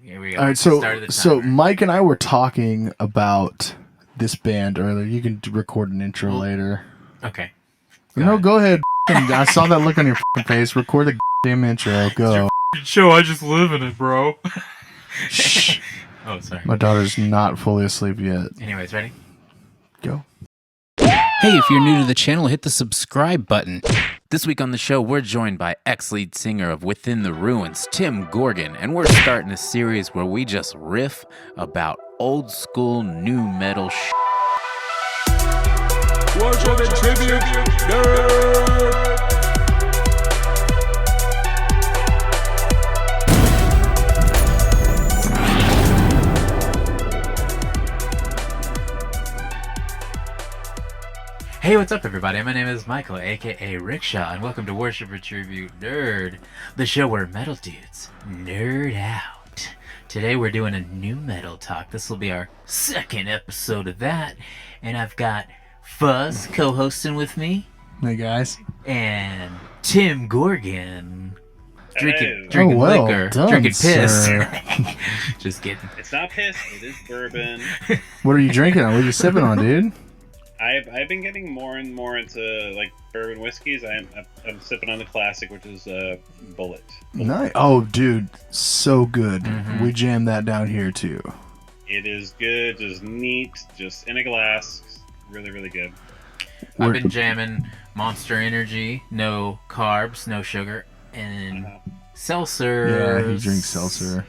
Here we go. All right, so Mike and I were talking about this band earlier. You can record an intro later. Okay. Go ahead. I saw that look on your face. Record the damn intro. Go. Show, I just live in it, bro. Shh. Oh, sorry. My daughter's not fully asleep yet. Anyways, ready? Go. Hey, if you're new to the channel, hit the subscribe button. This week on the show, we're joined by ex-lead singer of Within the Ruins, Tim Goergen, and we're starting a series where we just riff about old school new metal Worship and tribute, nerd! Hey, what's up, everybody? My name is Michael, aka Rickshaw, and welcome to Worship and Tribute Nerd, the show where metal dudes nerd out. Today we're doing a new metal talk. This will be our second episode of that, and I've got Fuzz co-hosting with me. Hey, guys. And Tim Goergen drinking well liquor, done, drinking piss. sir. Just kidding. It's not piss, it is bourbon. What are you drinking on? What are you sipping on, dude? I've been getting more and more into like bourbon whiskeys. I'm sipping on the classic, which is Bullet. Nice. Oh, dude, so good. Mm-hmm. We jammed that down here too. It is good, just neat, just in a glass. Really, really good. I've been jamming Monster Energy, no carbs, no sugar, and seltzer. Yeah, he drinks seltzer.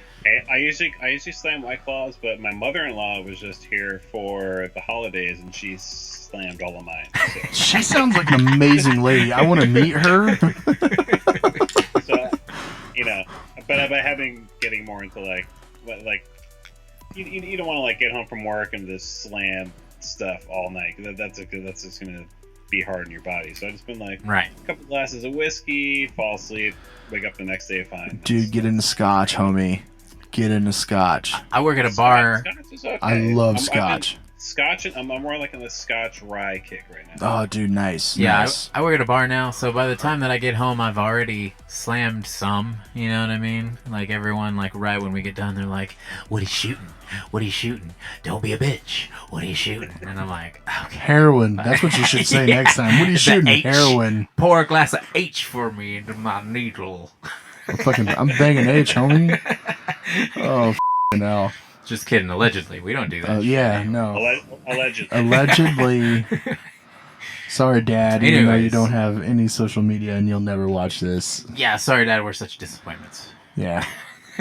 I usually slam White Claws, but my mother-in-law was just here for the holidays, and she slammed all of mine. So. She sounds like an amazing lady. I want to meet her. So, but I have been getting more into like you don't want to like get home from work and just slam stuff all night. That's just gonna be hard on your body. So I've just been like, right, a couple glasses of whiskey, fall asleep, wake up the next day fine. Dude, get into scotch, homie. Get into scotch. I work at a bar. Scotch is okay. I love scotch. Scotch, I'm more like on the scotch rye kick right now. Oh, dude, nice. Yeah, nice. I work at a bar now, so by the time that I get home, I've already slammed some, you know what I mean? Like, everyone, like, right when we get done, they're like, what are you shooting? What are you shooting? Don't be a bitch. What are you shooting? And I'm like, okay. Heroin. That's what you should say next time. What are you shooting? H. Heroin. Pour a glass of H for me into my needle. I'm banging H, homie. Oh, no. Just kidding. Allegedly. We don't do that. Yeah, no. Allegedly. Allegedly. Sorry, Dad. Even though you Anyways. don't have any social media and you'll never watch this. Yeah, sorry, Dad. We're such disappointments. Yeah.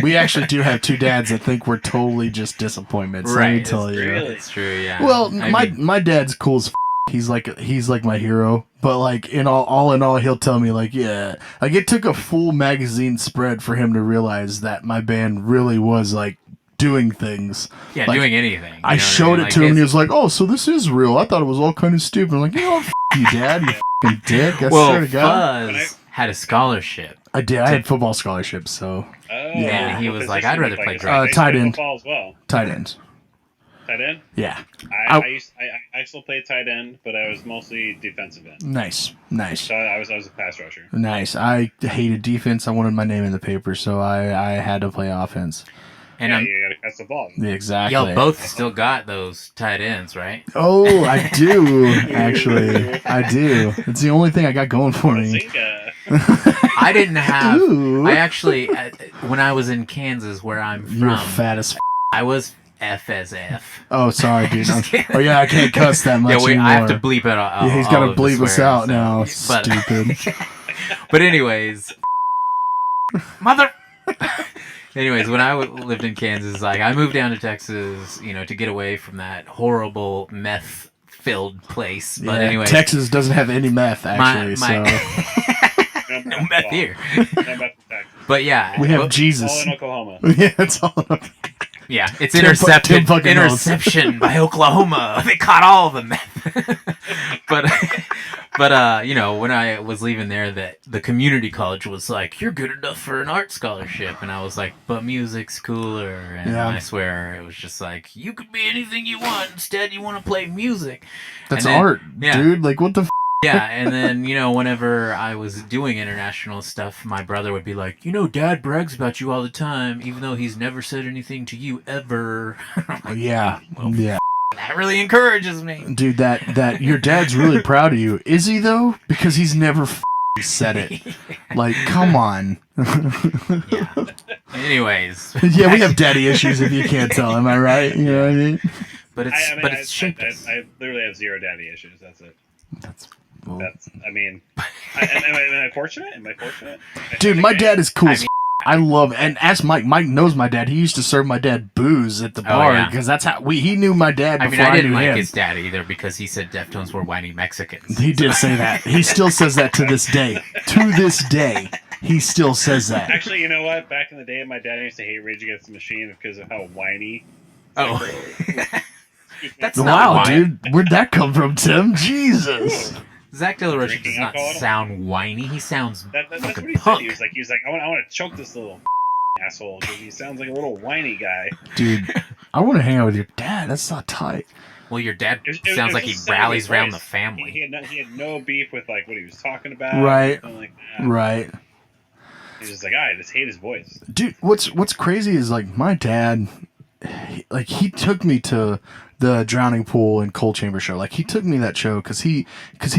We actually do have two dads that think we're totally just disappointments. Right. Let me tell you. Really? It's true, yeah. Well, I mean, my dad's cool as f***. He's like my hero, but like in all, he'll tell me like, yeah, like it took a full magazine spread for him to realize that my band really was like doing things. yeah, like, doing anything. I showed it to him and he was like, oh, so this is real. I thought it was all kind of stupid. I'm like, f*** you, Dad, you f***ing dick. I swear to God. Fuzz had a scholarship. I did. I had football scholarships, so Oh, Yeah, he was like, I'd rather play tight end. Football as well. tight ends. Tight end? Yeah. I still played tight end, but I was mostly defensive end. Nice. So I was a pass rusher. Nice. I hated defense. I wanted my name in the paper, so I had to play offense. And Yeah, you gotta catch the ball. Yeah, exactly. y'all both still got those tight ends, right? Oh, I do. Actually, I do. It's the only thing I got going for me. Zinga. I didn't have. Ooh. I actually, when I was in Kansas, where I'm You're from, fat as f***. I was F as F. Oh, sorry, dude. Just kidding. Oh, yeah, I can't cuss that much Yeah, anymore. I have to bleep it out. Yeah, he's got to bleep us out now. But, Stupid. but anyways, mother. Anyways, when I lived in Kansas, like I moved down to Texas, to get away from that horrible meth-filled place. But Yeah, anyways, Texas doesn't have any meth, actually, so... no meth here. No meth in Texas. But yeah, We have All Jesus. in Oklahoma. Yeah, it's all... yeah, it's Tim intercepted. fucking knows. Interception by Oklahoma. They caught all of the meth. but when I was leaving there, that the community college was like, "You're good enough for an art scholarship," and I was like, "But music's cooler." And Yeah. I swear, it was just like, "You could be anything you want. Instead, you want to play music." That's And then- art, yeah. dude. Like, what the f***? Yeah, and then, whenever I was doing international stuff, my brother would be like, Dad brags about you all the time, even though he's never said anything to you ever. Yeah. Yeah. That really encourages me. Dude, that your dad's really proud of you. Is he, though? Because he's never said it. Like, come on. Yeah. Anyways. Yeah, we have daddy issues if you can't tell. Am I right? You know what I mean? But it's shaped us. I literally have zero daddy issues. That's it. Well, am I fortunate? Am I fortunate? dude, my dad is cool. I love it. And ask Mike. Mike knows my dad. He used to serve my dad booze at the bar because that's how he knew my dad before I didn't knew like him. his dad either because he said Deftones were whiny Mexicans. He did say that. He still says that to this day. To this day, he still says that. Actually, you know what? Back in the day, my dad used to hate Rage Against the Machine because of how whiny. Oh. That's wow, not dude. Where'd that come from, Tim? Jesus. Zach De La Rocha does not sound whiny. He sounds that's like what a he punk. said. He was like, I want to choke this little asshole because he sounds like a little whiny guy. Dude, I want to hang out with your dad. That's not tight. Well, your dad It sounds like he rallies around the family. He had no beef with like what he was talking about. Right. Like Right. He's just like, I just hate his voice. Dude, what's crazy is like my dad, he took me to the Drowning Pool and Coal Chamber show. Like he took me to that show because he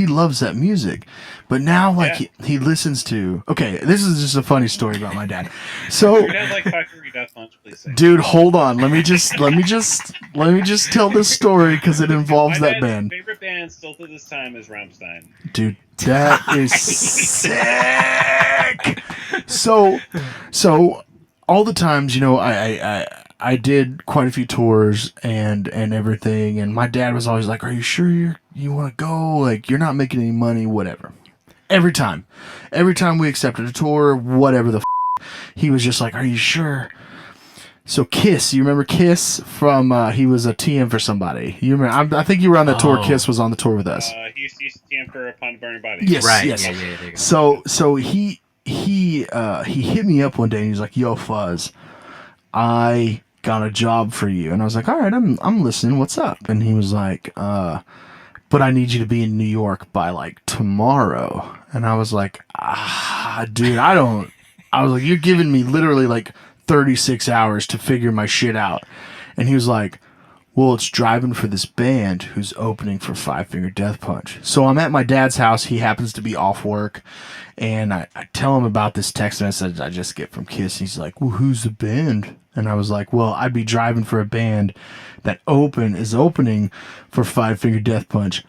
loves that music. But now like he listens to. Okay, this is just a funny story about my dad. So Your dad like 5 Finger Death Punch, please say. dude, hold on. Let me just tell this story because it involves My that dad's band. favorite band still to this time is Rammstein. Dude, that is sick. So all the times, I did quite a few tours and everything, and my dad was always like, "Are you sure you want to go? Like, you're not making any money, whatever." Every time we accepted a tour, whatever the he was just like, "Are you sure?" So Kiss, you remember Kiss from he was a TM for somebody. You remember? I think you were on the tour. Kiss was on the tour with us. He used to TM for Upon Burning Body. Yes, Right. yes. Yeah. So he hit me up one day and he's like, "Yo, Fuzz, I got a job for you." And I was like, "All right, I'm listening. What's up?" And he was like, "But I need you to be in New York by like tomorrow." And I was like, dude, I was like, "You're giving me literally like 36 hours to figure my shit out." And he was like, "Well, it's driving for this band who's opening for 5 Finger Death Punch." So I'm at my dad's house. He happens to be off work. And I tell him about this text message I just get from Kiss. He's like, "Well, who's the band?" And I was like, "Well, I'd be driving for a band that is opening for 5 Finger Death Punch."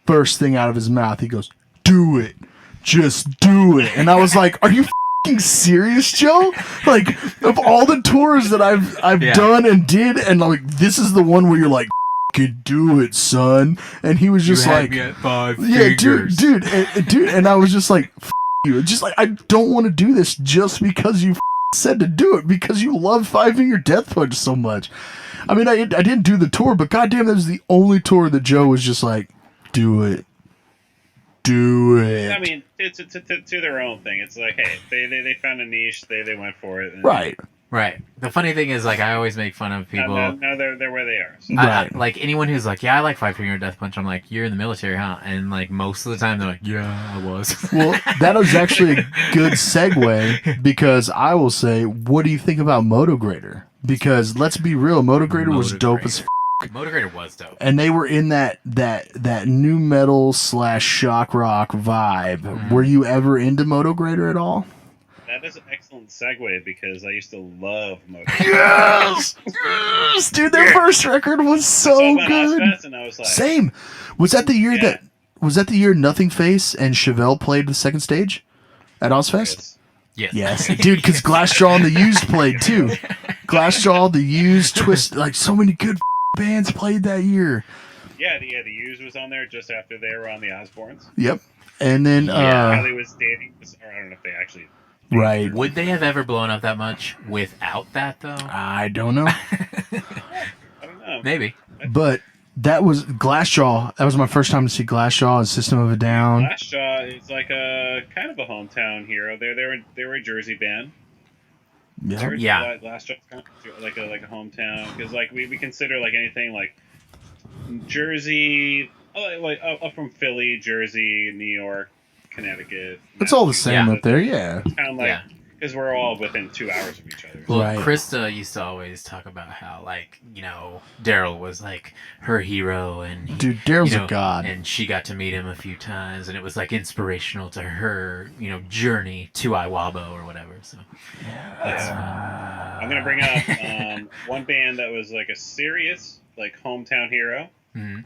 First thing out of his mouth, he goes, "Do it. Just do it." And I was like, "Are you f***ing serious, Joe? Like, of all the tours that I've done and did, and like, this is the one where you're like, "Could do it, son." And he was just like, me at 5 "Yeah, fingers. dude." And I was just like, "F you." Just like, I don't want to do this just because you said to do it, because you love 5 Finger Death Punch so much. I mean, I didn't do the tour, but goddamn, that was the only tour that Joe was just like, "Do it. Do it." I mean, to their own thing. It's like, hey, they found a niche, they went for it. And Right. Right. The funny thing is, like, I always make fun of people. Now they're where they are. So. Right. Like, anyone who's like, "Yeah, I like 5 Finger Death Punch," I'm like, "You're in the military, huh?" And, like, most of the time, they're like, "Yeah, I was." Well, that was actually a good segue, because I will say, what do you think about Motograder? Because let's be real, Motograder was dope as Motograder was dope. and they were in that new metal / shock rock vibe. Mm-hmm. Were you ever into Motograder at all? That is an excellent segue because I used to love Motor. Yes! Yes! Dude, their first record was so good. And I was like, Same. Was that the year Nothing Face and Chevelle played the second stage at Ozfest? Yes. Yes, dude, because Glassjaw and the Used played too. Glassjaw, the Used, Twist, like so many good bands played that year. Yeah, the Used was on there just after they were on the Osbournes. Yep. And then Kelly was dating, or I don't know if they actually. right. Would they have ever blown up that much without that, though? I don't know. I don't know. Maybe. But that was Glassjaw. That was my first time to see Glassjaw and System of a Down. Glassjaw is like a kind of a hometown hero. They were a Jersey band. Yeah. Yeah. Glassjaw's kind of like a hometown because like we consider like anything like Jersey, Up from Philly, Jersey, New York, Connecticut. It's all the same Yeah. up there, yeah. Kind of like Yeah. because we're all within 2 hours of each other. Well, Right. Krista used to always talk about how, like, you know, Daryl was like her hero, and Dude, Daryl's you know, a god. and she got to meet him a few times, and it was like inspirational to her, you know, journey to Iwabo or whatever. So that's I'm gonna bring up one band that was like a serious like hometown hero.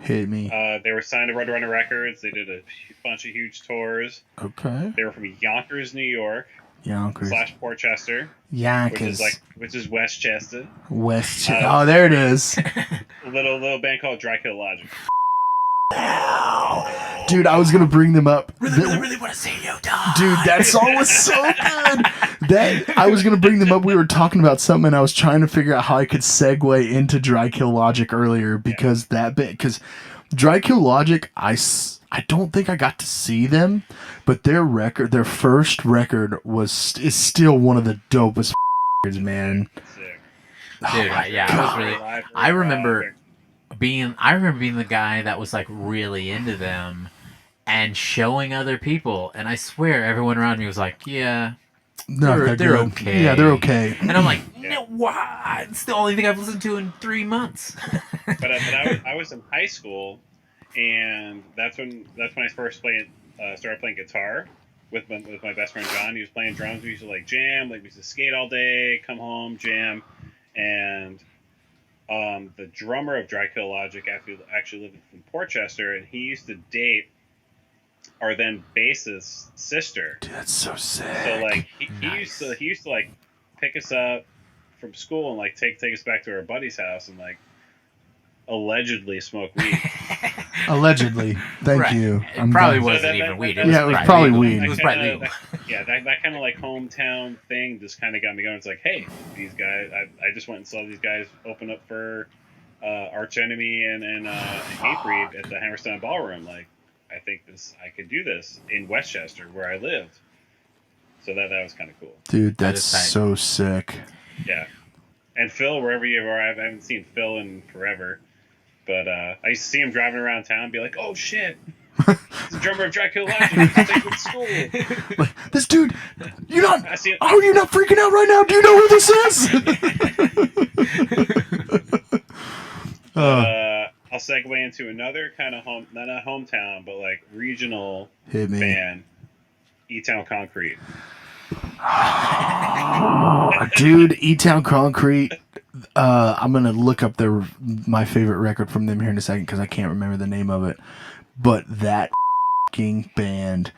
Hit me. They were signed to Roadrunner Records. They did a bunch of huge tours. Okay. They were from Yonkers, New York Yonkers. / Portchester, Yonkers. which is Westchester. West. Oh, there it is. A little band called Dry Kill Logic. Dude, I was gonna bring them up. really want to say yo, dog. Dude, that song was so good. I was gonna bring them up. We were talking about something, and I was trying to figure out how I could segue into Dry Kill Logic earlier because because Dry Kill Logic, I don't think I got to see them, but their first record is still one of the dopest records, man. Sick. Dude, I was really. I remember being the guy that was like really into them and showing other people, and I swear everyone around me was like, yeah, No, they're okay. Yeah, they're okay. and I'm like, no, why? It's the only thing I've listened to in 3 months. But I was in high school, and that's when I first started playing guitar with my best friend John. He was playing drums. We used to like jam, like we used to skate all day, come home, jam, and the drummer of Dry Kill Logic actually lived in Portchester, and he used to date our then bassist's sister. Dude, that's so sick. So like he Nice. used to like pick us up from school and like take us back to our buddy's house and like allegedly smoke weed. Allegedly. Thank Right. you. It probably done. wasn't that- even that- weed. that- It was Yeah, it was probably legal. weed. It was probably legal. That kind of like hometown thing just kind of got me going. It's like, hey, these guys. I just went and saw these guys open up for Arch Enemy and Hatebreed at the Hammerstein Ballroom. Like, I think I could do this in Westchester where I lived. So that was kind of cool. Dude, That that's is tight. so sick. Yeah. And Phil, wherever you are, I haven't seen Phil in forever. But I used to see him driving around town and be like, oh shit, he's the drummer of Dry Kill Logic. He's taking to school. Like, this dude, I see it. how are you not freaking out right now? Do you know who this is? I'll segue into another kind of not a hometown, but like regional Hit me. band, E-Town Concrete. Dude, E-Town Concrete. I'm gonna look up my favorite record from them here in a second because I can't remember the name of it. But that f***ing band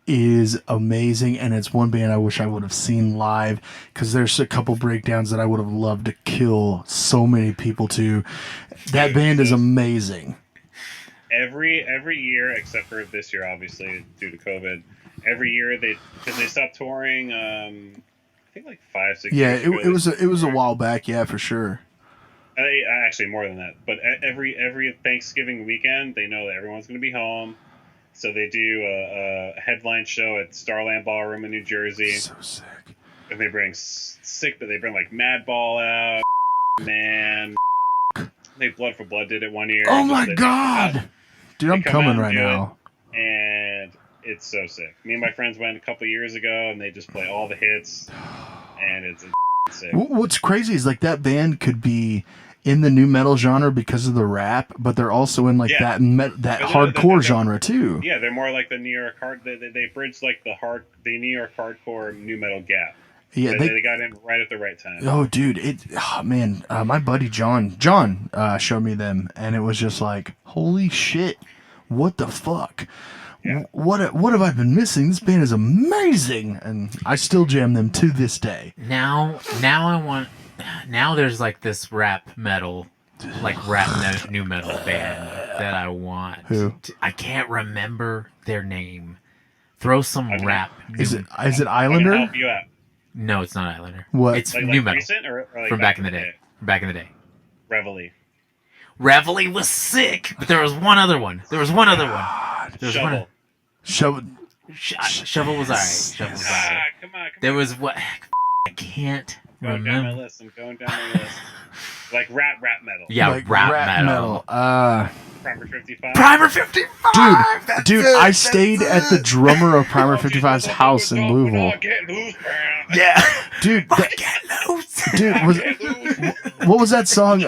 is amazing, and it's one band I wish I would have seen live because there's a couple breakdowns that I would have loved to kill so many people to. That band is amazing. Every year, except for this year, obviously due to COVID, every year because they stopped touring. I think like 5-6 Yeah, years ago. it was a while back. Yeah, for sure. Actually more than that. But every Thanksgiving weekend, they know that everyone's going to be home, so they do a headline show at Starland Ballroom in New Jersey, So sick. and they bring they bring like Madball out, man. They Blood for Blood did it one year. Oh my They- god, dude, I'm come coming out right and do it. now. and it's so sick. Me and my friends went a couple years ago, and they just play all the hits, and it's sick. What's crazy is like that band could be in the new metal genre because of the rap, but they're also in like Yeah. that They're- hardcore they're- genre too. Yeah, they're more like the New York hard. They bridged like the New York hardcore new metal gap. Yeah, They got in right at the right time. Oh, dude, my buddy John showed me them, and it was just like, holy shit, what the fuck? Yeah. What have I been missing? This band is amazing, and I still jam them to this day. Now there's like this rap metal, new metal band that I want. Who? I can't remember their name. Throw some Okay. rap. Is it I can Islander? help you out. No, it's not Islander. What? It's Like new metal recent or like from back in the day. From back in the day. Reveille. Reveille was sick, but there was one other one. There was one. Shovel. Shovel was alright. Shovel was alright. Come on. There was what? I can't Going down my remember. list. I'm going down my list. Like rap metal. Yeah, Like rap metal. Primer 55. Primer 55. Dude, I stayed at the drummer of Primer 55's house in Louisville. Get loose, man. Yeah, Dude, get loose. what was that song?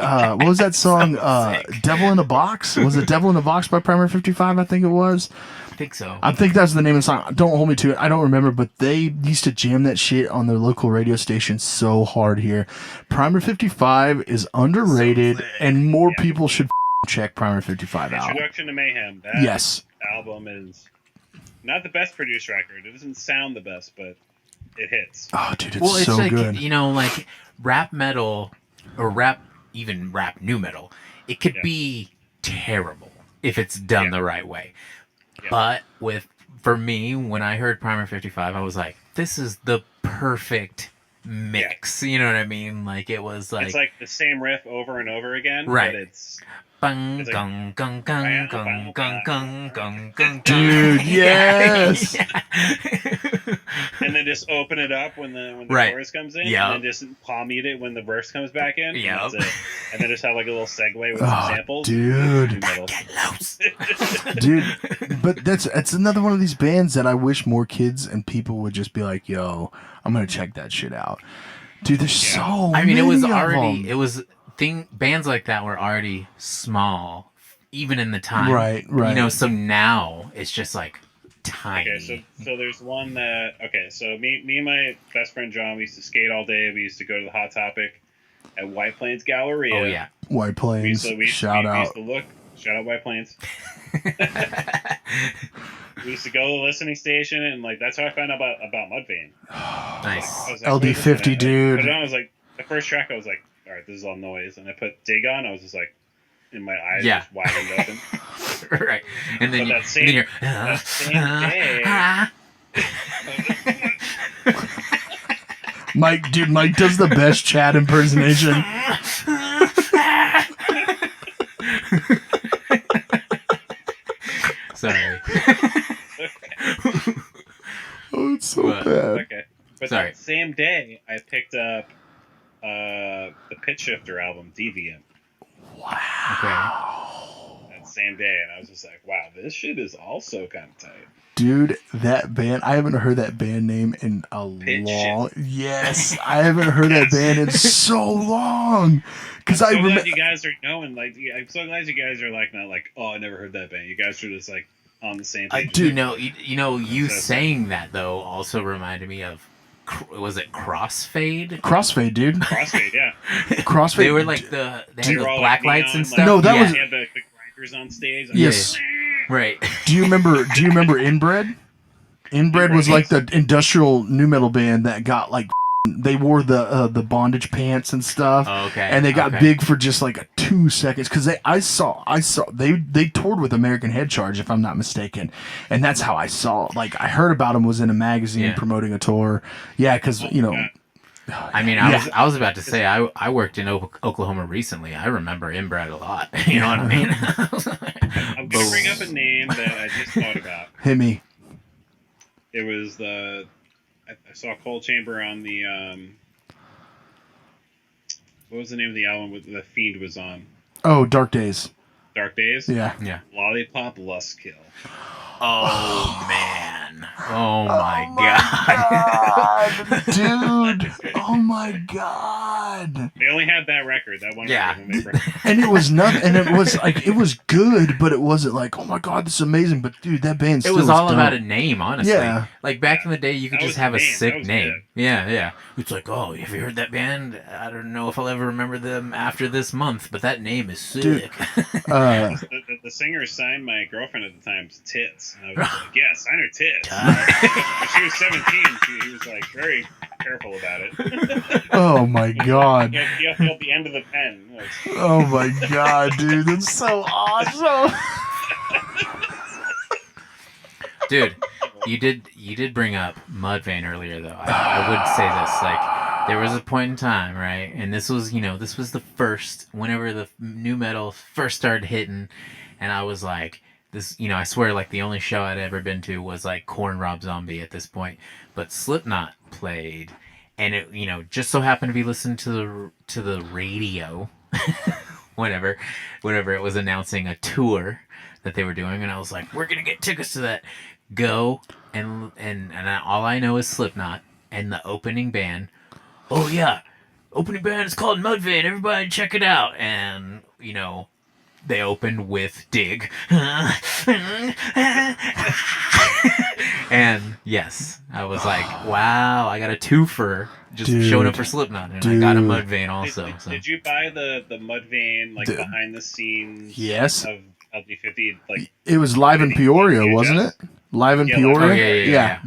Devil in a Box? Was it Devil in a Box by Primer 55? I think it was. I think so. I think that's the name of the song. Don't hold me to it. I don't remember, but they used to jam that shit on their local radio station so hard here. Primer 55 is underrated, and more people should check Primer 55 out. Introduction to Mayhem. That Yes. album is not the best produced record. It doesn't sound the best, but it hits. Oh, dude, it's Well, it's so like, good. you know, like rap metal or even rap new metal. It could be terrible if it's done the right way. Yeah. But for me, when I heard Primer 55, I was like, this is the perfect mix. You know what I mean? Like, it was like... It's like the same riff over and over again, right. But it's... Bung, It's like- gung, gung, gung, gung, gung, gung, gung, gung, Dude, yes. And then just open it up when the Right. chorus comes in, Yep. and then just palm mute it when the verse comes back in. Yep. And, that's it. And then just have like a little segue with some samples. Dude. Get loose. Dude, but that's another one of these bands that I wish more kids and people would just be like, yo, I'm going to check that shit out. Dude, there's so I mean, many it was of already... them. It was... bands like that were already small, even in the time. Right. You know, so now it's just like tiny. Okay, so there's one that so me and my best friend John, we used to skate all day. We used to go to the Hot Topic at White Plains Galleria. Oh yeah, White Plains. Shout out. We used to look. Shout out White Plains. We used to go to the listening station, and like that's how I found out about Mudvayne. Nice. I was like, LD50, dude. But I was like, the first track, I was like, all right, this is all noise, and I put Dig on. I was just like, in my eyes just widened open. Right, and then, But that same day, Mike does the best Chad impersonation. Sorry. Oh, it's so bad. Okay. But Sorry. that same day, I picked up the Pitch Shifter album, Deviant. Okay. That same day, and I was just like, wow, this shit is also kind of tight. Dude, that band, I haven't heard that band name in a long... Yes, I haven't heard that band in so long. Because I'm so glad you guys are knowing, like, I'm so glad you guys are like, not like, oh, I never heard that band. You guys are just like on the same page. You saying that though also reminded me of, was it Crossfade? Crossfade, dude. Crossfade, yeah. Crossfade. They were like they had the black lights and stuff. No, that was... They had the grinders on stage. Yes. Right. Do you remember Inbred? Inbred was like the industrial nu metal band that got like they wore the bondage pants and stuff. Oh, okay. And they got big for just like 2 seconds because I saw they toured with American Head Charge, if I'm not mistaken, and that's how I saw. Like I heard about them was in a magazine promoting a tour. Yeah, because you know. I mean, I was about to say I worked in Oklahoma recently. I remember Inbred a lot. You know what I mean? I'm gonna bring up a name that I just thought about. Hit me. It was I saw Cold Chamber on the what was the name of the album the Fiend was on? Oh, Dark Days. Dark Days? Yeah. Lollipop Lustkill. Oh man. Oh my god. Dude. Oh my god. They only had that record, that one record. When they And it was nothing, and it was like it was good, but it wasn't like, oh my god, this is amazing. But dude, that band still It was all dope. about a name, honestly. Yeah. Like back in the day, you could That just was have a the name. That sick was name. good. Yeah. It's like, oh, have you heard that band? I don't know if I'll ever remember them after this month, but that name is sick. Dude. The singer signed my girlfriend at the time's tits. And I was like, yeah, sign her tits. When she was 17, he was like very careful about it. Oh my god. You have to feel the end of the pen. Like, Oh my god, dude, that's so awesome. Dude, you did bring up Mudvayne earlier, though. I would say this, like, there was a point in time, right? And this was the first, whenever the new metal first started hitting, and I was like, this, I swear, like, the only show I'd ever been to was, like, Korn Rob Zombie at this point. But Slipknot played, and it, just so happened to be listening to the radio whenever it was announcing a tour that they were doing, and I was like, we're gonna get tickets to that. Go and all I know is Slipknot and the opening band. Oh yeah, opening band is called Mudvayne. Everybody check it out. And they opened with Dig. And yes, I was like, wow, I got a twofer just showing up for Slipknot, and I got a Mudvayne also. Did you buy the Mudvayne behind the scenes? Yes. Of LD50? Like it was live in Peoria, wasn't it? Live in Peoria.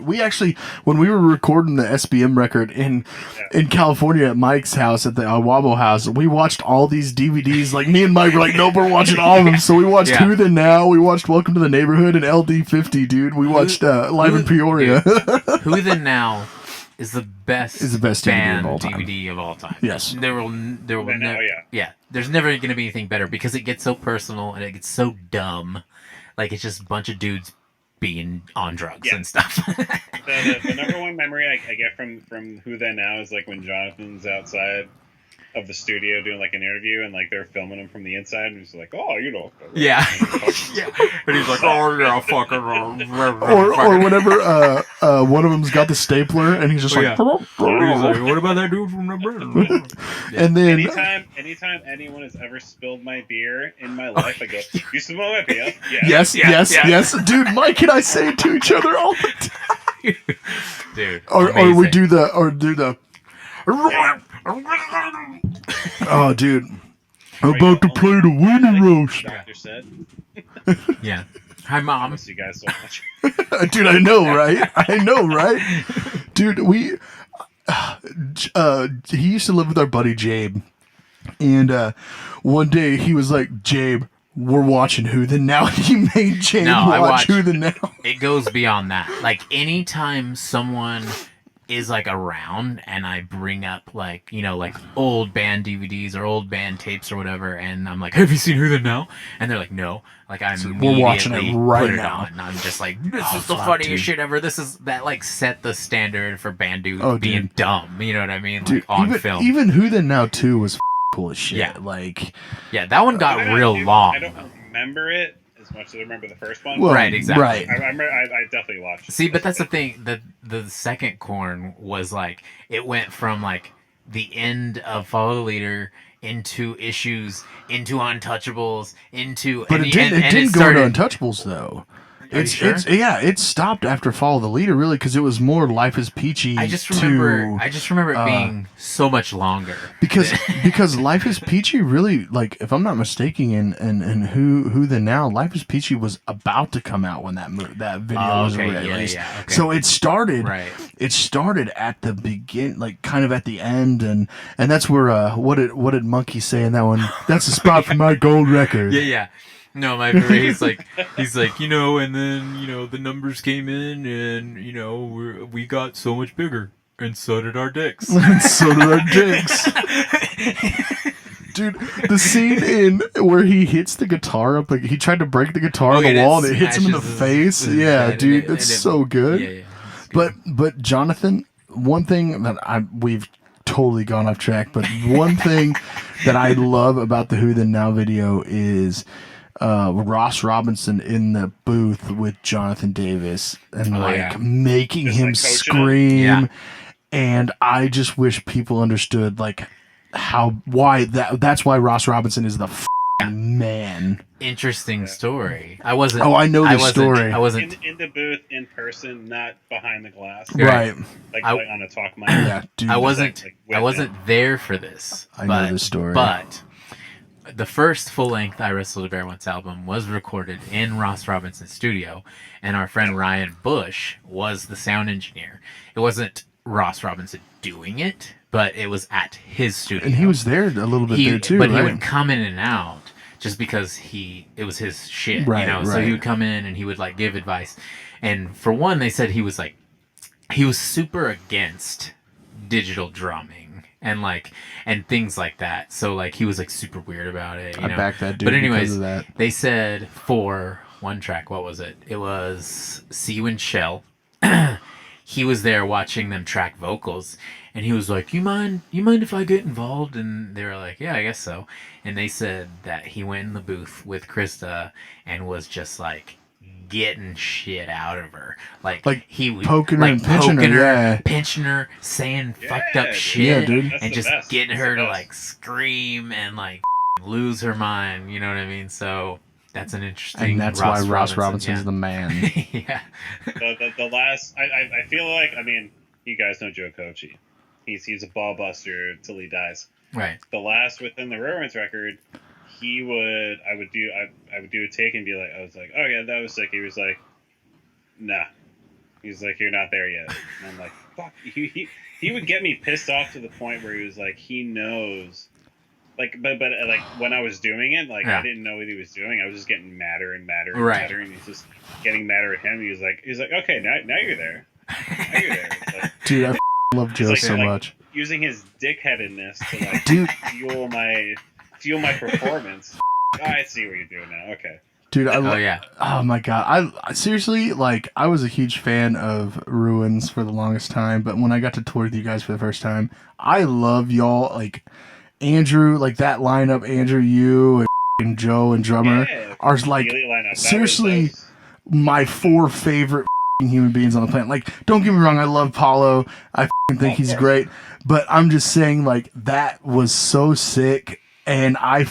We actually, when we were recording the SBM record in California at Mike's house at the Wabo house, we watched all these DVDs. Like me and Mike were like, nope, we're watching all of them. So we watched Who Then Now, we watched Welcome to the Neighborhood, and LD50, dude. We watched Live in Peoria. Who Then Now is the best band DVD of all time. Yes, there will never. There's never going to be anything better because it gets so personal and it gets so dumb. Like it's just a bunch of dudes being on drugs and stuff. the number one memory I get from Who Then Now is like when Jonathan's outside of the studio doing like an interview and like they're filming him from the inside and he's like, oh, and he's like, oh yeah, fucking or whenever one of them's got the stapler and he's just like, he's like, what about that dude from the brand? And then anytime anyone has ever spilled my beer in my life, I go, you smell my beer? Yes, dude. Mike and I say it to each other all the time, dude. Or we do the. Oh, dude. I'm about to play the winter roast. Doctor said. Yeah. Hi, Mom. I miss you guys so much. Dude, I know, right? Dude, he used to live with our buddy Jabe. And one day he was like, Jabe, we're watching Who Then Now. He made Jabe watch Who Then Now. It goes beyond that. Like, anytime someone is like around and I bring up like old band DVDs or old band tapes or whatever, and I'm like, have you seen Who Then Now? And they're like, no. Like, we're watching it right now. And I'm just like, this is the funniest shit ever. That like set the standard for band dudes being dumb. You know what I mean? Dude, like on film. Even Who Then Now 2 was cool as shit. Yeah, that one got real long. I don't remember it as much as I remember the first one. Well, right, exactly. Right. I definitely watched it. See, but that's the thing. The second Korn was like, it went from like the end of Follow the Leader into Issues, into Untouchables, into... But it didn't go to Untouchables, though. It stopped after Follow the Leader, really, because it was more Life is Peachy. I just remember it being so much longer. Because Life is Peachy really, like, if I'm not mistaken, and Who Then Now, Life is Peachy was about to come out when that video was released. Yeah, okay. So it started. Right. It started at the begin, like kind of at the end, and that's where what did Monkey say in that one? That's the spot for my gold record. Yeah. No, my favorite. He's like, and then the numbers came in, and we got so much bigger, and so did our dicks. Dude, the scene in where he hits the guitar up, like he tried to break the guitar on the wall, and it hits him in the face. Dude, it's so good. Yeah. But Jonathan, one thing that we've totally gone off track, but one thing that I love about the Who Then Now video is Ross Robinson in the booth with Jonathan Davis and making him like scream. Yeah. And I just wish people understood like that's why Ross Robinson is the man. Interesting story. I wasn't. Oh, I know the story. I wasn't in the booth in person, not behind the glass. Right. Like on a talk mic. Yeah, dude. I wasn't there for this. I know the story. But the first full-length Iwrestledabearonce album was recorded in Ross Robinson's studio, and our friend Ryan Bush was the sound engineer. It wasn't Ross Robinson doing it, but it was at his studio. And he was there a little bit there too, but right? he would come in and out just because it was his shit, right. So he would come in and he would like give advice. And for one, they said he was super against digital drumming and things like that. So like he was like super weird about it. I backed that dude. But anyways, because of that. They said for one track, what was it? It was See You in Shell. he was there watching them track vocals, and he was like, you mind if I get involved? And they were like, yeah, I guess so. And they said that he went in the booth with Krista and was just like getting shit out of her, like he was poking her like and pinching her, yeah. pinching her, saying fucked up dude. shit, Yeah, dude. That's and the just best. getting That's her the to best. like scream and like lose her mind. You know what I mean? So that's an interesting. And that's Ross why Ross Robinson's Robinson's the man. yeah. The last, I feel like, I mean, you guys know Joe Kochi. He's a ball buster till he dies. Right. The last Within the Ruins record, I would do a take and be like, I was like, oh yeah, that was sick. He was like, nah. He's like, you're not there yet. And I'm like, fuck. He would get me pissed off to the point where he was like, he knows. Like, but like when I was doing it, like I didn't know what he was doing. I was just getting madder and madder and madder, and he's just getting madder at him. He's like, okay, now you're there. Now you're there. Like, Dude, I love Joe like, so much. Using his dickheadedness to like Dude. fuel my performance. I see what you're doing now. Okay. Dude, Oh my god, I seriously, like, I was a huge fan of Ruins for the longest time, but when I got to tour with you guys for the first time, I love y'all, like, Andrew, like, that lineup, Andrew, you, and Joe, and drummer, are, like, seriously, my 4 favorite human beings on the planet. Like, don't get me wrong, I love Paulo, I think he's great, but I'm just saying, like, that was so sick, and I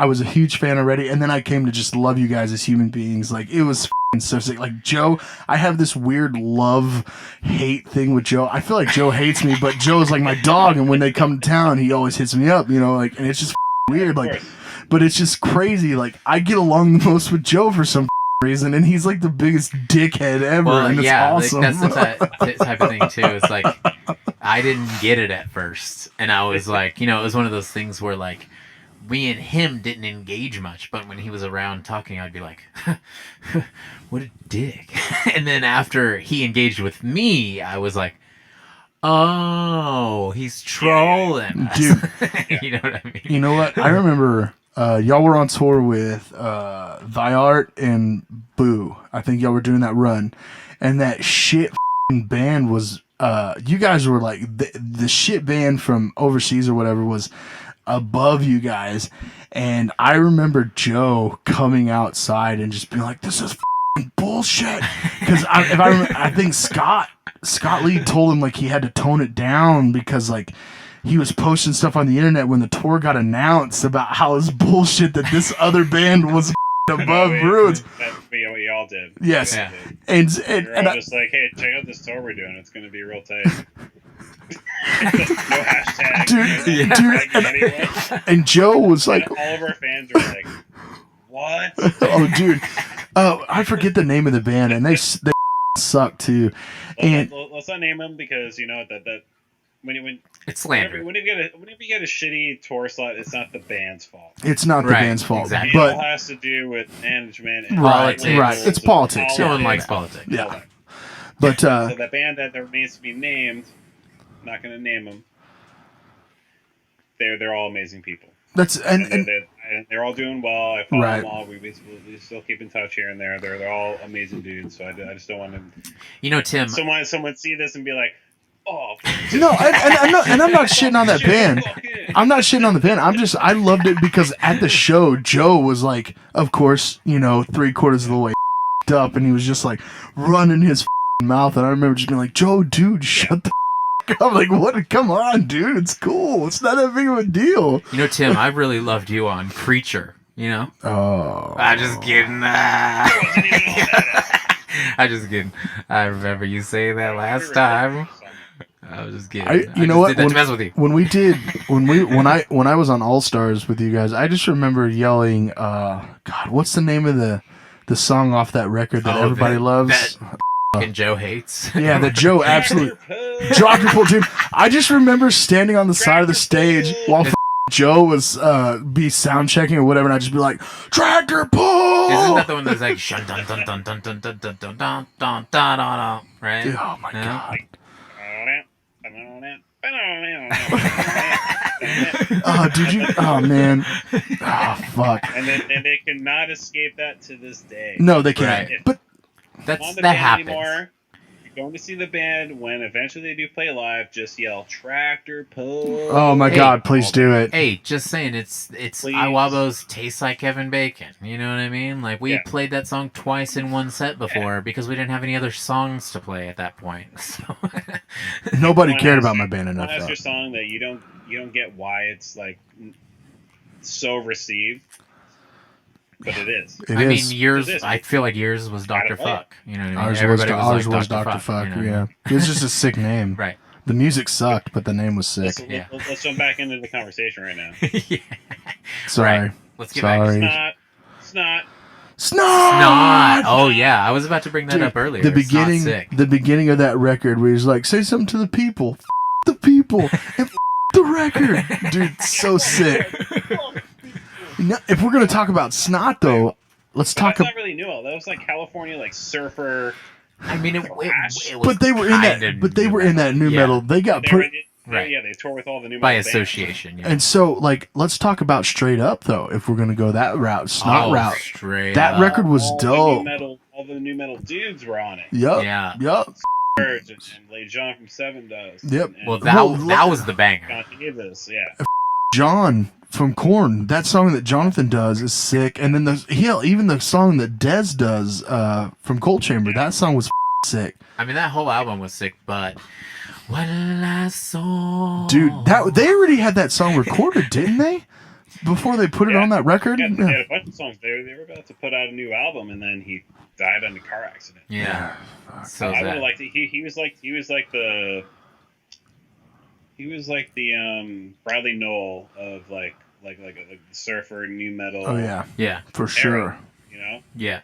was a huge fan already, and then I came to just love you guys as human beings. Like, it was so sick. Like, Joe, I have this weird love-hate thing with Joe. I feel like Joe hates me, but Joe is like my dog, and when they come to town, he always hits me up, you know, like, and it's just weird, like, but it's just crazy. Like, I get along the most with Joe for some reason, and he's like the biggest dickhead ever, and it's awesome. Like, that's the type of thing too. It's like, I didn't get it at first, and I was like, you know, it was one of those things where, like, we and him didn't engage much, but when he was around talking, I'd be like, what a dick. And then after he engaged with me, I was like, oh, he's trolling us. Dude. You know what I mean? You know what? I remember y'all were on tour with Thy Art and Boo. I think y'all were doing that run. And that shit band was, you guys were like, the shit band from overseas or whatever was above you guys, and I remember Joe coming outside and just being like, "This is bullshit." Because I think Scott Lee told him like he had to tone it down because like he was posting stuff on the internet when the tour got announced about how it's bullshit that this other band was above Ruins. We all did. Yes, Yeah. and We're just like, hey, check out this tour we're doing. It's going to be real tight. No hashtag. Dude, and Joe was like, and all of our fans were like, what? "Oh, dude, I forget the name of the band, and they suck too." And Let's not name them because you know that when It's slander. whenever you get a shitty tour slot, it's not the band's fault. it's not the Right, band's fault, exactly. It all but has to do with management and Politics. right, it's politics. No Yeah, one likes politics. yeah. But So the band that there needs to be named, not going to name them. They're all amazing people. that's and They're all doing well. I follow Right. them all. We still keep in touch here and there. They're all amazing dudes. So I just don't want to. You know, Tim, Someone see this and be like, oh. no, and I'm not shitting on that band. I'm not shitting on the band. I loved it because at the show, Joe was like, of course, you know, 3/4 of the way up, and he was just like running his mouth, and I remember just being like, Joe, dude, shut the up. Like, what? Come on, dude, it's cool. It's not that big of a deal. you know, Tim, I really loved you on Preacher. You know, Oh, I'm just kidding. I'm just kidding. I remember you saying that last time. I was just kidding. you know what? Did that to mess with you. When I was on All Stars with you guys, I just remember yelling, God, what's the name of the song off that record that everybody loves? And Joe hates. Yeah, that Joe absolutely Tractor Pull, dude. I just remember standing on the side of the stage while Joe was be sound checking or whatever, and I'd just be like, Tractor Pull! Isn't that the one that's like shun dun dun dun dun dun dun dun dun dun dun dun dun, right? Dude, oh my god. Did you? Oh man. Oh fuck. And they cannot escape that to this day. No, they can't. Right. But On That the band happens. anymore, going to see the band, when eventually they do play live, just yell Tractor Pull. Oh my God! Please do it. Hey, just saying, it's Please. Iwabo's Tastes Like Kevin Bacon. You know what I mean? Like, we played that song twice in one set before because we didn't have any other songs to play at that point. So Nobody cared about my band enough. That's your song that you don't get why it's like so received, but it is. I mean, yours. I feel like yours was Dr. Fuck. You know what I mean? Ours was Dr. Fuck. You know? Yeah, it was just a sick name. Right. The music sucked, but the name was sick. Let's jump back into the conversation right now. Yeah. Sorry. Right. Let's get back. Snot. Oh yeah, I was about to bring that up earlier. The beginning of that record, where he's like, "Say something to the people, the people, and the record." Dude, so sick. Now, if we're gonna talk about Snot, though, let's talk. That's not really new. That was like California, like surfer. I mean, it was. But they were in that. But they were in that new metal. They got put. Right. Yeah, they tour with all the new by metal association. bands. And so, like, let's talk about Straight Up, though. If we're gonna go that route, Snot route. Straight that up. record was dope. All the new metal dudes were on it. Yep. Yeah. Yep. And Lay John from Seven Dust. Yep. Well, that was the banger. John from Korn, that song that Jonathan does is sick, and then even the song that Dez does from Cold Chamber, that song was sick. I mean, that whole album was sick, but what I saw, dude, they already had that song recorded, didn't they? Before they put it on that record. Yeah, they had a bunch of songs. They were about to put out a new album, and then he died in a car accident. Yeah. So I would have liked it. He was like the Bradley Noel of like a surfer new metal. Oh yeah, yeah, for sure. You know, yeah.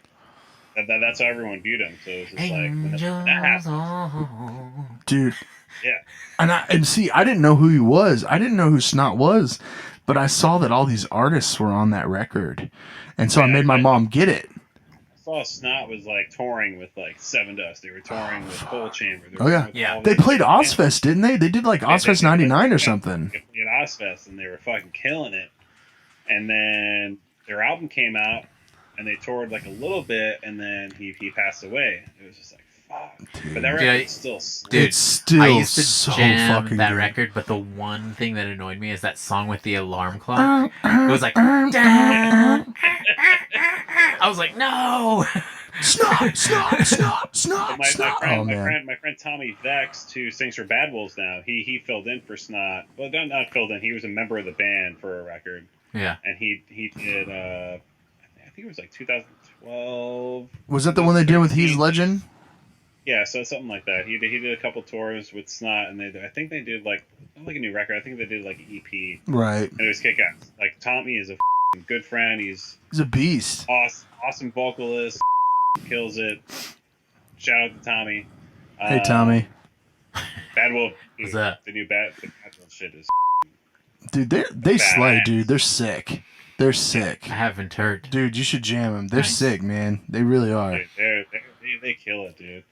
That's how everyone viewed him. So it's just like when that happened, dude. Yeah, and see, I didn't know who he was. I didn't know who Snot was, but I saw that all these artists were on that record, and so I made my mom get it. I saw Snot was like touring with like Seven Dust. They were touring with Cold Chamber. They played Ozfest, didn't they? They did like Ozfest '99 or something. They played Ozfest, and they were fucking killing it. And then their album came out, and they toured like a little bit, and then he passed away. It was just like, fuck. Dude. But that record's still sick. It's still I used to so jam fucking that good. record, but the one thing that annoyed me is that song with the alarm clock. It was like, I was like, no. Snot. My friend Tommy Vext, who sings for Bad Wolves now, he filled in for Snot. Well, not filled in. He was a member of the band for a record. Yeah. And he did, I think it was like 2012. Was that the one they did with He's Legend? Yeah, so something like that. He did a couple tours with Snot, and I think they did like a new record. I think they did like an EP. Right. And it was kick-ass. Like, Tommy is a good friend. He's a beast. Awesome vocalist. Kills it. Shout out to Tommy. Hey, Tommy. Bad Wolf. What's that? The new Bad Wolf shit is. Dude, they slay, dude. They're sick. They're sick. I haven't heard. Dude, you should jam them. They're sick, man. They really are. Dude, they kill it, dude.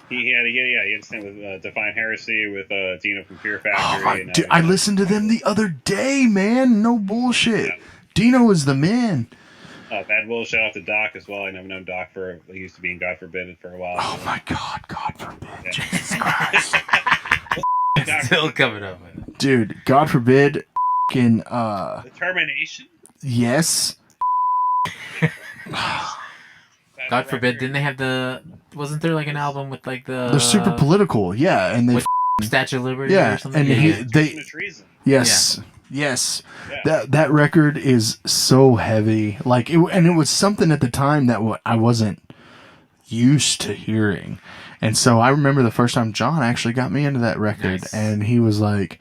He had a stint with Define Heresy with Dino from Fear Factory. Dude, I listened to them the other day, man. No bullshit. Yeah. Dino is the man. Bad Wolf, shout out to Doc as well. I've known Doc he used to be in God Forbid for a while. Oh my God, God forbid. Yeah. Jesus Christ. Still coming up with it. Dude, God forbid. Determination? Yes. God forbid, didn't they have wasn't there like an album with like They're super political, yeah, and they Statue of Liberty yeah, or something? and yes. Yeah. That record is so heavy, like it was something at the time that I wasn't used to hearing, and so I remember the first time John actually got me into that record, and he was like,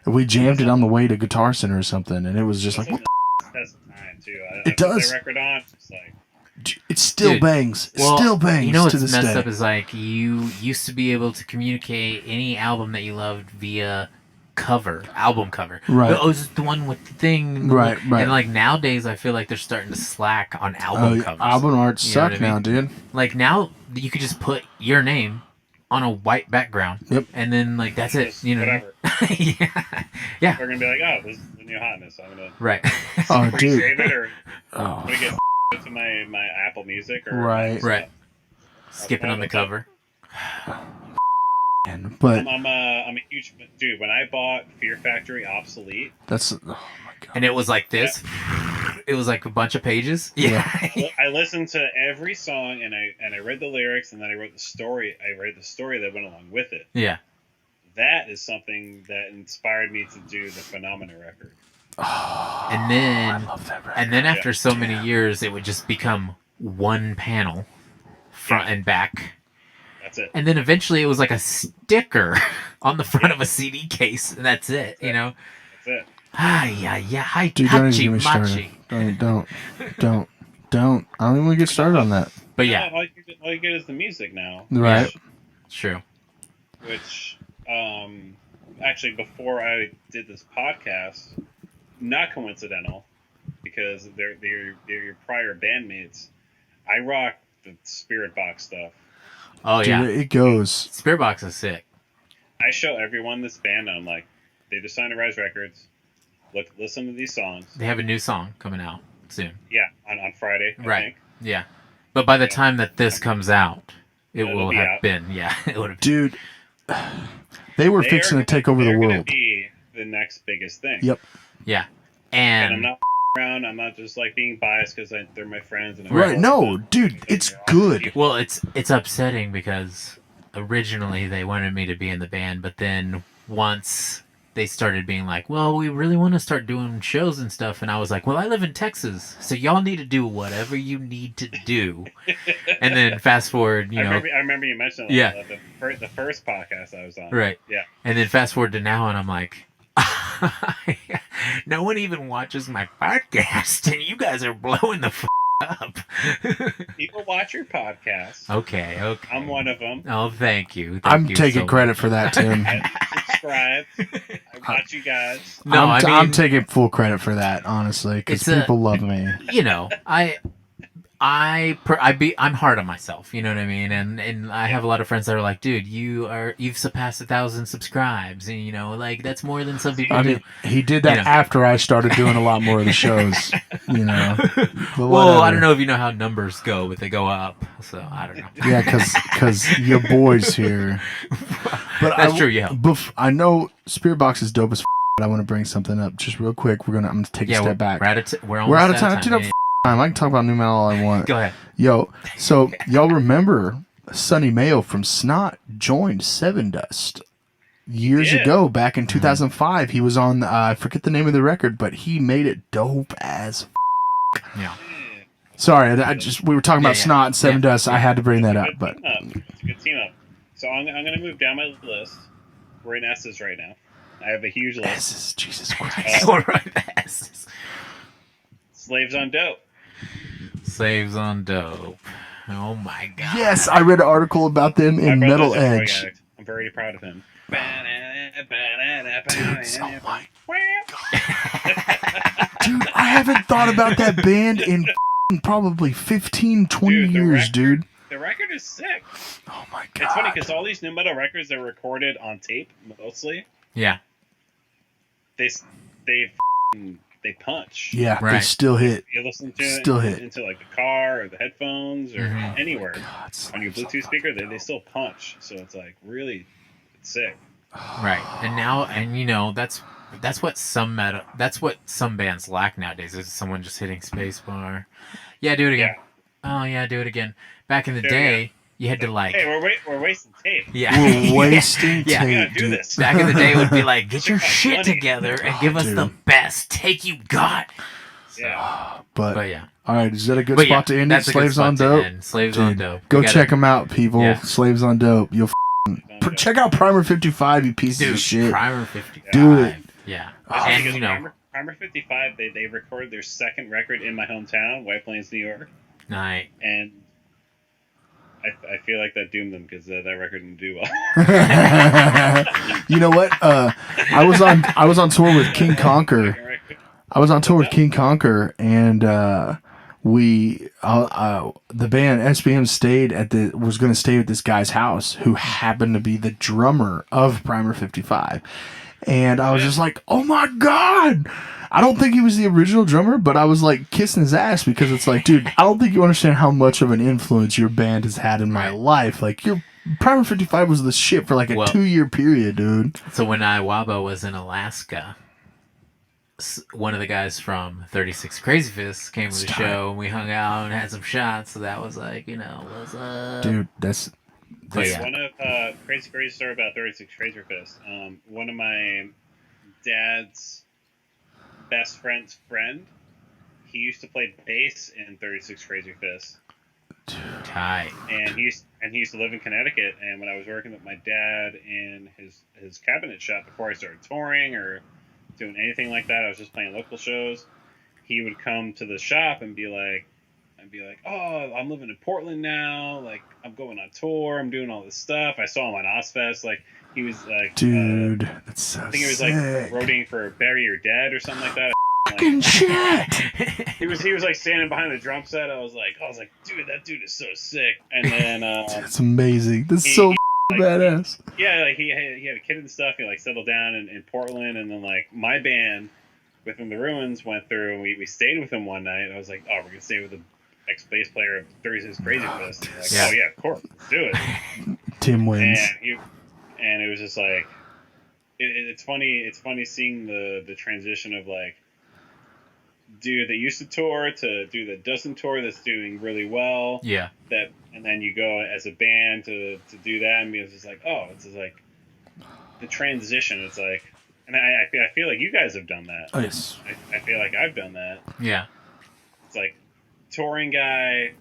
we jammed it on the way to Guitar Center or something, and it was just like, what that's the time too. It does. That record on, it's like. It still bangs. It still bangs. You know what's to this messed day. up is like you used to be able to communicate any album that you loved via album cover. Right. Oh, is it the one with the thing? Right. And like nowadays, I feel like they're starting to slack on album covers. Album art You know suck what I mean? now, dude. Like now, you could just put your name on a white background. Yep. And then like that's it. You know. Whatever. Yeah. We're gonna be like, oh, this is the new hotness. I'm gonna Right. Oh, dude. save it, or Oh, I'm gonna get it to my Apple Music, or Right. Right. Skipping on the cover. But I'm a huge dude. When I bought Fear Factory Obsolete, that's oh my god. And it was like this. It was like a bunch of pages. Yeah. I listened to every song and I read the lyrics and then I wrote the story. I read the story that went along with it. Yeah. That is something that inspired me to do the Phenomena record. Oh, And then, I love that record. and then after so many years, it would just become one panel, front and back. That's it. And then eventually, it was like a sticker on the front of a CD case, and that's it. You know. That's it. Hi, Dude, don't even get me hachi started. machi. Don't. I don't even want to get started on that. But yeah, all you get is the music now. Right. it's true. Which actually, before I did this podcast, not coincidental, because they're your prior bandmates. I rock the Spirit Box stuff. Oh Dude, yeah, it goes. Spirit Box is sick. I show everyone this band. I'm like, they just signed to Rise Records. Listen to these songs. They have a new song coming out soon. Yeah, on Friday. I Right. think. Yeah, but by the time that this comes out, It'll will be have out. been. Yeah, it would have. Dude, they were They fixing are to take over the they're gonna world. be the next biggest thing. Yep. Yeah, And I'm and not around. I'm not just like being biased because they're my friends. And I Right. love No, them. dude, it's They're awesome good. people. well, it's upsetting because originally they wanted me to be in the band, but then once they started being like, well, we really want to start doing shows and stuff, and I was like, well, I live in Texas, so y'all need to do whatever you need to do. And then fast forward, I remember you mentioned Yeah. the first podcast I was on. right, Yeah. and then fast forward to now, and I'm like, no one even watches my podcast, and you guys are blowing the up. People watch your podcast. Okay. I'm one of them. Oh, thank you. I'm you taking so credit much. for that, Tim. I subscribe. I watch you guys. No, I'm taking full credit for that, honestly, because It's people love me. you know, I'm hard on myself, you know what I mean, and I have a lot of friends that are like, dude, you've surpassed 1,000 subscribes, and you know, like that's more than some people I do. mean, he did that You know. after I started doing a lot more of the shows, you know. But Well, whatever. I don't know if you know how numbers go, but they go up, so I don't know. Yeah, because your boys here. But That's true, yeah. I know Spirit Box is dope as but I want to bring something up just real quick. I'm gonna take a Yeah, step back. we're We're out of almost time. Dude, I can talk about Numetal all I want. Go ahead. Yo, so y'all remember Sonny Mayo from Snot joined Seven Dust years Yeah. ago, back in 2005. He was on, I forget the name of the record, but he made it dope as Yeah. Sorry, we were talking about Yeah. Snot and Seven Dust. I had to bring that up, Good but team up. It's a good team up. So I'm going to move down my list. We're in S's right now. I have a huge list. S's, Jesus Christ. All right. asses. Slaves on Dope. Slaves on Dope. Oh my god. Yes, I read an article about them My in brother's Metal a drug Edge. addict. I'm very proud of him. Dude, oh my dude, I haven't thought about that band in probably 15, 20 Dude, the years, record- dude. The record is sick. Oh my god. It's funny because all these new metal records are recorded on tape mostly. Yeah. They punch. Yeah, they Right. still hit. You listen to it Still hit. into like the car or the headphones or Mhm. anywhere God, on your Bluetooth speaker. They still punch. So it's like really sick. Right. And now, and you know, that's what some bands lack nowadays is someone just hitting spacebar. Yeah, do it again. Oh yeah, do it again. Back in the There day, you had to like. Hey, we're wasting tape. Yeah. We're wasting Yeah. We gotta tape, do dude. this. Back in the day, it would be like, get your shit Money. together and give us dude. the best take you got. So, Yeah. But, but yeah. all right, is that a good But spot yeah, to end it? that's a good Slaves on spot to Dope. end. Slaves on Dude, Dope. Go You gotta- check them out, people. Yeah. Slaves on Dope. You'll check out Primer 55, you pieces Dude, of shit. Primer 55. Do it. Yeah. Especially And because you know, Primer 55, they recorded their second record in my hometown, White Plains, New York, night. and I feel like that doomed them because that record didn't do well. You know what? I was on tour with King Conquer. And the band SBM was going to stay at this guy's house who happened to be the drummer of Primer 55. And I was just like, oh my God. I don't think he was the original drummer, but I was like kissing his ass because it's like, dude, I don't think you understand how much of an influence your band has had in my life. Like, you're Primer 55 was the shit for like a 2-year period, dude. So when Iwaba was in Alaska, one of the guys from 36 Crazy Fists came to the show, and we hung out and had some shots. So that was like, what's up, dude? That's one of crazy story about 36 Crazy Fists. One of my dad's best friend's friend, he used to play bass in 36 Crazy Fists. Tight. And he used to live in Connecticut. And when I was working with my dad in his cabinet shop before I started touring or doing anything like that, I was just playing local shows. He would come to the shop and be like, "Oh, I'm living in Portland now. Like, I'm going on tour. I'm doing all this stuff." I saw him on Ozfest. Like, he was like, dude, that's so I think he was sick. like roading for Bury Your Dead or something like that. Fucking shit. He was like standing behind the drum set. I was like, dude, that dude is so sick. And then that's amazing. That's so badass. Yeah, like he had a kid and stuff. He like settled down in Portland, and then like my band Within the Ruins went through, and we stayed with him one night. I was like, oh, we're gonna stay with the ex bass player of 36 Crazy Fist. Like, oh yeah, of course, let's do it. Tim wins. And it was just like, it's funny. It's funny seeing the transition of like, dude that used to tour to dude that doesn't tour that's doing really well. Yeah. And then you go as a band to do that, and it's just like, oh, it's just like the transition. It's like, and I feel like you guys have done that. Oh, yes. I feel like I've done that. Yeah. It's like touring guy,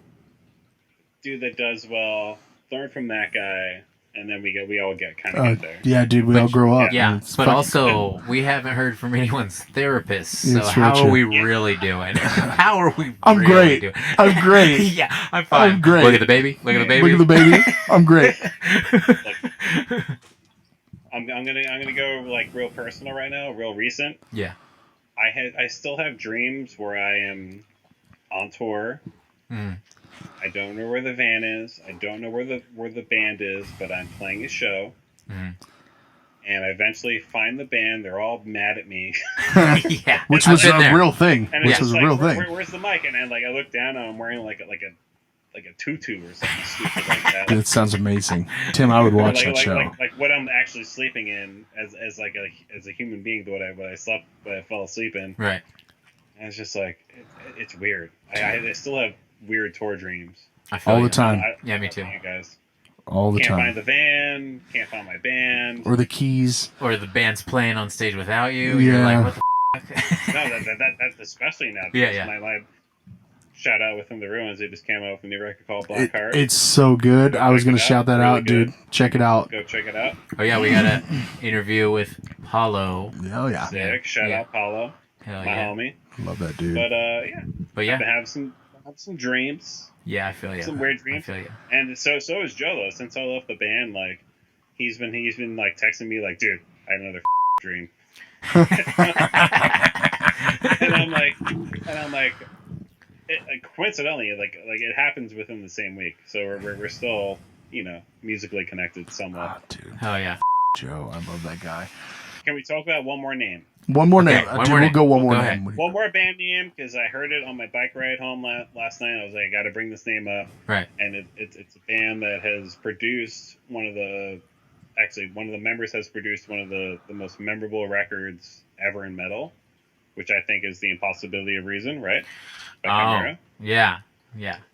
dude that does well, learn from that guy, and then we all get kind of get there. Yeah, dude, we all grow up. Yeah, but also we haven't heard from anyone's therapist. So how are we really doing? How are we? I'm really great. Doing? I'm great. Yeah, I'm fine. I'm great. Look at the baby. Look at the baby. Look at the baby. I'm great. I'm gonna go like real personal right now, real recent. Yeah. I still have dreams where I am on tour. I don't know where the van is. I don't know where the band is, but I'm playing a show. And I eventually find the band. They're all mad at me. Yeah, which was a real thing. And which was a real thing. Where's the mic? And then like I look down and I'm wearing like a tutu or something stupid like that. That sounds amazing, Tim. I would watch that show. Like what I'm actually sleeping in as a human being, what I fell asleep in. Right. And it's just like it's weird. I still have weird tour dreams. I feel all the time. Yeah, me too. You guys. All the time. Can't find the van. Can't find my band. Or the keys. Or the band's playing on stage without you. Yeah. You're like, what the f***? No, that's especially now. Yeah. My shout out Within the Ruins. They just came out with a new record called Black Heart. It's so good. I was going to shout that out, dude. Check it out. Go check it out. Oh, yeah, we got an interview with Paulo. Oh, yeah. Sick. Shout out Paulo. Hell my yeah. homie. Love that dude. But yeah. I've been having some dreams. Yeah, I feel you. Some weird dreams. I feel you. And so is Joe though. Since I left the band, like he's been like texting me like, dude, I had another dream. and I'm like, coincidentally, like it happens within the same week. So we're still musically connected somewhat. Oh, dude. Hell yeah. Joe, I love that guy. Can we talk about one more name? One more name. We'll go one more Go name. One more band name, because I heard it on my bike ride home last night. I was like, I got to bring this name up. Right. And it's a band that has produced one of the members has produced one of the most memorable records ever in metal, which I think is The Impossibility of Reason, right? By yeah,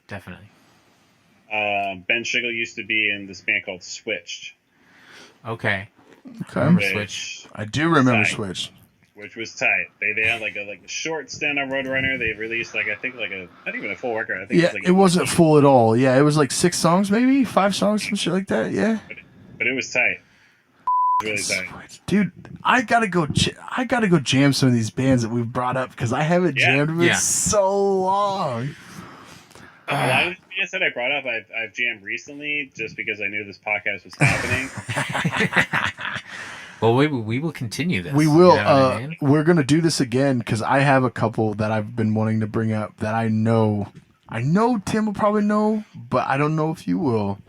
definitely. Ben Schigel used to be in this band called Switched. Okay. Switch. I do remember Switch. Which was tight. They had like a short stint on Roadrunner. They released not even a full record. I think it wasn't full at all. Yeah, it was like 6 songs, maybe 5 songs, some shit like that. Yeah. But it was tight. Really tight. Dude, I gotta go jam some of these bands that we've brought up because I haven't jammed them in so long. A lot of the bands that I brought up, I've jammed recently just because I knew this podcast was happening. Well, we will continue this. We will. We're gonna do this again because I have a couple that I've been wanting to bring up that I know Tim will probably know, but I don't know if you will.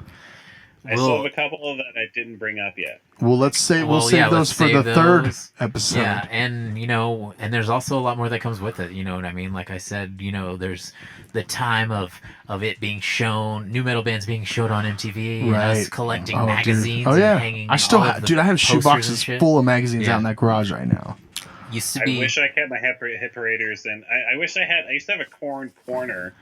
I still have a couple that I didn't bring up yet. Well, let's save those let's for save the third those. episode. Yeah, and and there's also a lot more that comes with it. You know what I mean? Like I said, there's the time of it being shown, new metal bands being showed on MTV, and us collecting magazines and hanging. I still have, I have shoeboxes full of magazines out in that garage right now. Used to be. I wish I kept my hit paraders, and I wish I used to have a Korn corner.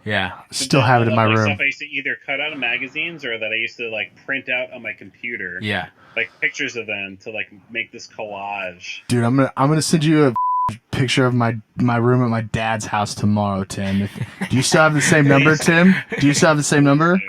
Yeah, still have it in my room. Stuff I used to either cut out of magazines or that I used to like print out on my computer. Yeah, like pictures of them to like make this collage. Dude, I'm gonna send you a picture of my room at my dad's house tomorrow, Tim. Do you still have the same number, Tim? Do you still have the same number?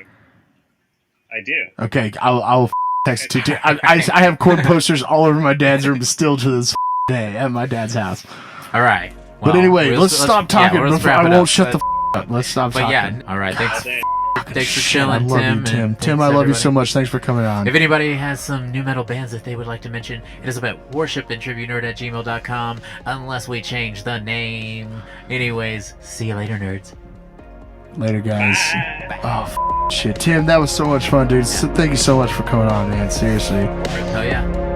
I do. Okay, I'll text it to you. I have Korn posters all over my dad's room still to this day at my dad's house. All right. Well, but anyway, let's stop talking before I won't shut the up. Let's stop talking. But yeah, all right. Thanks for chilling, I love you, Tim. Tim, I love you so much. Thanks for coming on. If anybody has some new metal bands that they would like to mention, it is about worshipandtribunerd@gmail.com, unless we change the name. Anyways, see you later, nerds. Later, guys. Bye. Oh, shit. Tim, that was so much fun, dude. Thank you so much for coming on, man. Seriously. Oh, yeah.